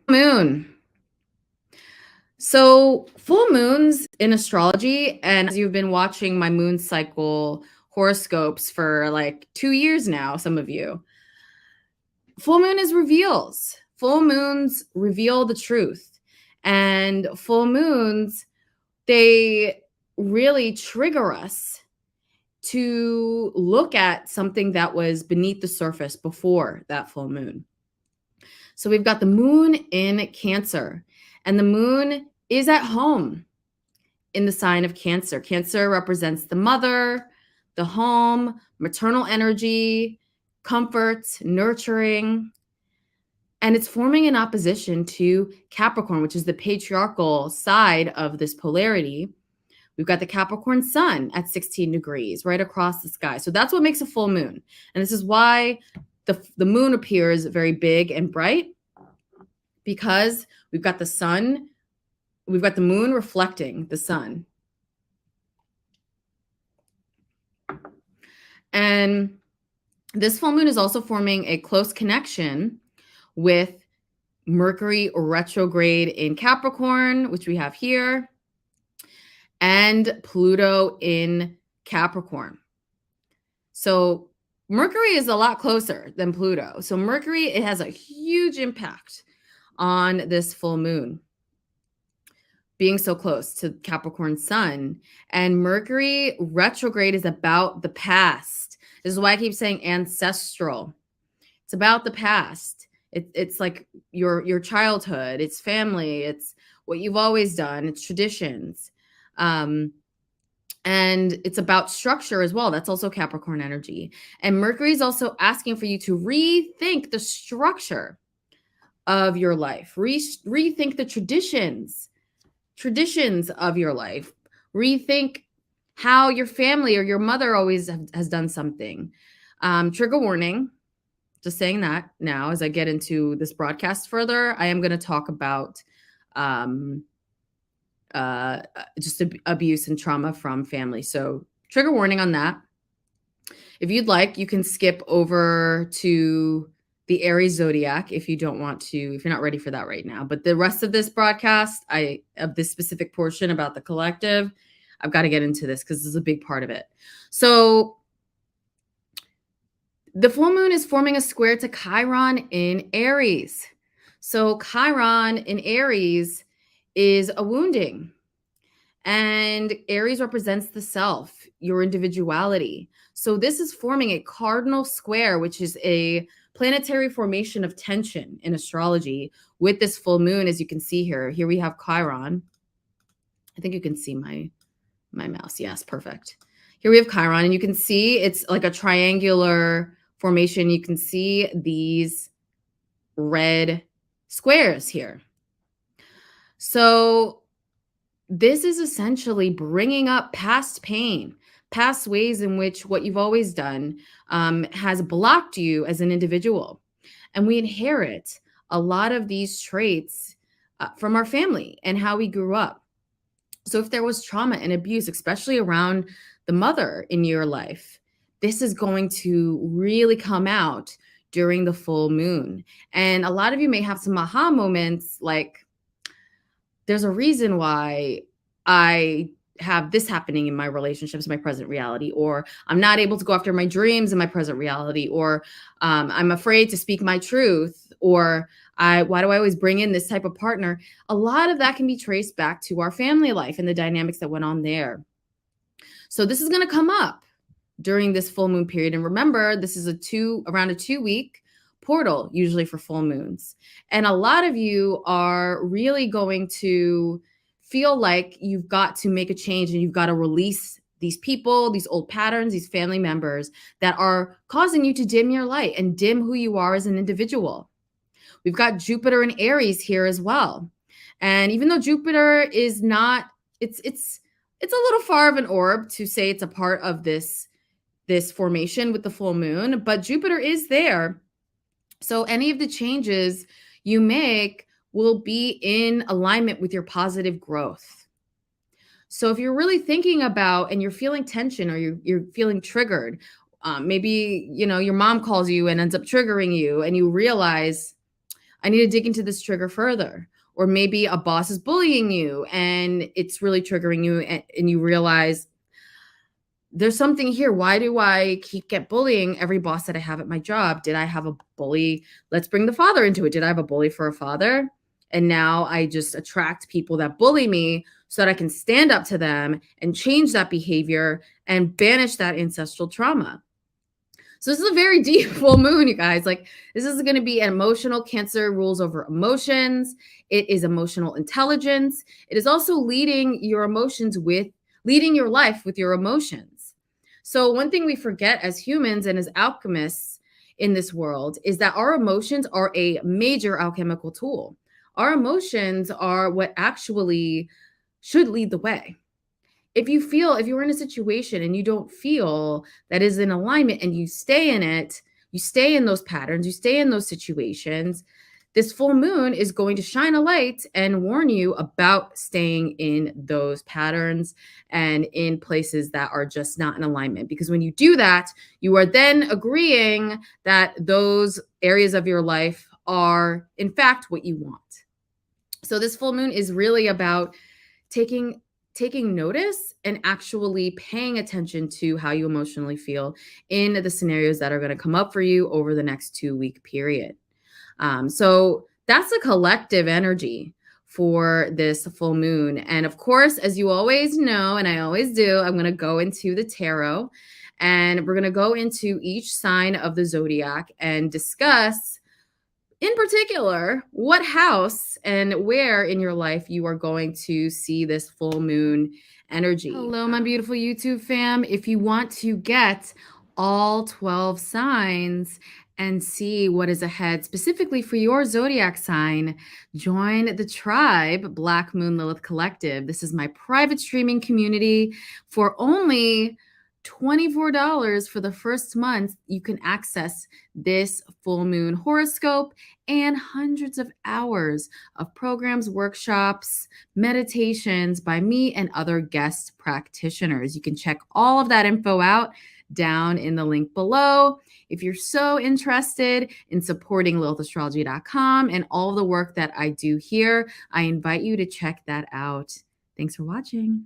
Moon. So, full moons in astrology, and as you've been watching my moon cycle horoscopes for like 2 years now, some of you, full moon is reveals. Full moons reveal the truth. And full moons, they really trigger us to look at something that was beneath the surface before that full moon. So we've got the moon in Cancer, and the moon is at home in the sign of Cancer. Cancer represents the mother, the home, maternal energy, comfort, nurturing. And it's forming an opposition to Capricorn, which is the patriarchal side of this polarity. We've got the Capricorn sun at 16 degrees right across the sky. So that's what makes a full moon. And this is why the moon appears very big and bright, because we've got the sun, we've got the moon reflecting the sun. And this full moon is also forming a close connection with Mercury retrograde in Capricorn, which we have here, and Pluto in Capricorn. So Mercury is a lot closer than Pluto. So Mercury, it has a huge impact on this full moon being so close to Capricorn sun. And Mercury retrograde is about the past. This is why I keep saying ancestral. It's about the past. It's like your childhood, it's family, it's what you've always done, it's traditions. And it's about structure as well. That's also Capricorn energy. And Mercury is also asking for you to rethink the structure of your life, rethink the traditions of your life, rethink how your family or your mother always has done something. Trigger warning, just saying that now as I get into this broadcast further, I am going to talk about just abuse and trauma from family. So trigger warning on that. If you'd like, you can skip over to the Aries zodiac if you don't want to, if you're not ready for that right now. But the rest of this broadcast, of this specific portion about the collective, I've got to get into this because this is a big part of it. So the full moon is forming a square to Chiron in Aries. So Chiron in Aries is a wounding. And Aries represents the self, your individuality. So this is forming a cardinal square, which is a planetary formation of tension in astrology with this full moon, as you can see here. Here we have Chiron. I think you can see my mouse. Yes, perfect. Here we have Chiron, and you can see it's like a triangular formation. You can see these red squares here. So this is essentially bringing up past pain, past ways in which what you've always done has blocked you as an individual. And we inherit a lot of these traits from our family and how we grew up. So if there was trauma and abuse, especially around the mother in your life, this is going to really come out during the full moon. And a lot of you may have some aha moments like, there's a reason why I have this happening in my relationships, my present reality, or I'm not able to go after my dreams in my present reality, or I'm afraid to speak my truth, or why do I always bring in this type of partner? A lot of that can be traced back to our family life and the dynamics that went on there. So this is going to come up during this full moon period. And remember, this is around a 2-week portal, usually for full moons. And a lot of you are really going to feel like you've got to make a change and you've got to release these people, these old patterns, these family members that are causing you to dim your light and dim who you are as an individual. We've got Jupiter in Aries here as well. And even though Jupiter is not, it's a little far of an orb to say it's a part of this formation with the full moon, but Jupiter is there. So any of the changes you make will be in alignment with your positive growth. So if you're really thinking about and you're feeling tension or you're feeling triggered, maybe your mom calls you and ends up triggering you and you realize I need to dig into this trigger further. Or maybe a boss is bullying you and it's really triggering you, and you realize there's something here. Why do I get bullying every boss that I have at my job? Did I have a bully? Let's bring the father into it. Did I have a bully for a father? And now I just attract people that bully me so that I can stand up to them and change that behavior and banish that ancestral trauma. So this is a very deep full moon, you guys. Like, this is going to be an emotional Cancer rules over emotions. It is emotional intelligence. It is also leading your life with your emotions. So one thing we forget as humans and as alchemists in this world is that our emotions are a major alchemical tool. Our emotions are what actually should lead the way. If you're in a situation and you don't feel that is in alignment and you stay in it, you stay in those patterns, you stay in those situations, this full moon is going to shine a light and warn you about staying in those patterns and in places that are just not in alignment. Because when you do that, you are then agreeing that those areas of your life are, in fact, what you want. So this full moon is really about taking notice and actually paying attention to how you emotionally feel in the scenarios that are going to come up for you over the next 2-week period. So that's a collective energy for this full moon. And of course, as you always know, and I always do, I'm going to go into the tarot, and we're going to go into each sign of the zodiac and discuss in particular what house and where in your life you are going to see this full moon energy. Hello, my beautiful YouTube fam. If you want to get all 12 signs and see what is ahead specifically for your zodiac sign, join the tribe, Black Moon Lilith Collective. This is my private streaming community. For only $24 for the first month, you can access this full moon horoscope and hundreds of hours of programs, workshops, meditations by me and other guest practitioners. You can check all of that info out down in the link below. If you're so interested in supporting lilithastrology.com and all the work that I do here, I invite you to check that out. Thanks for watching.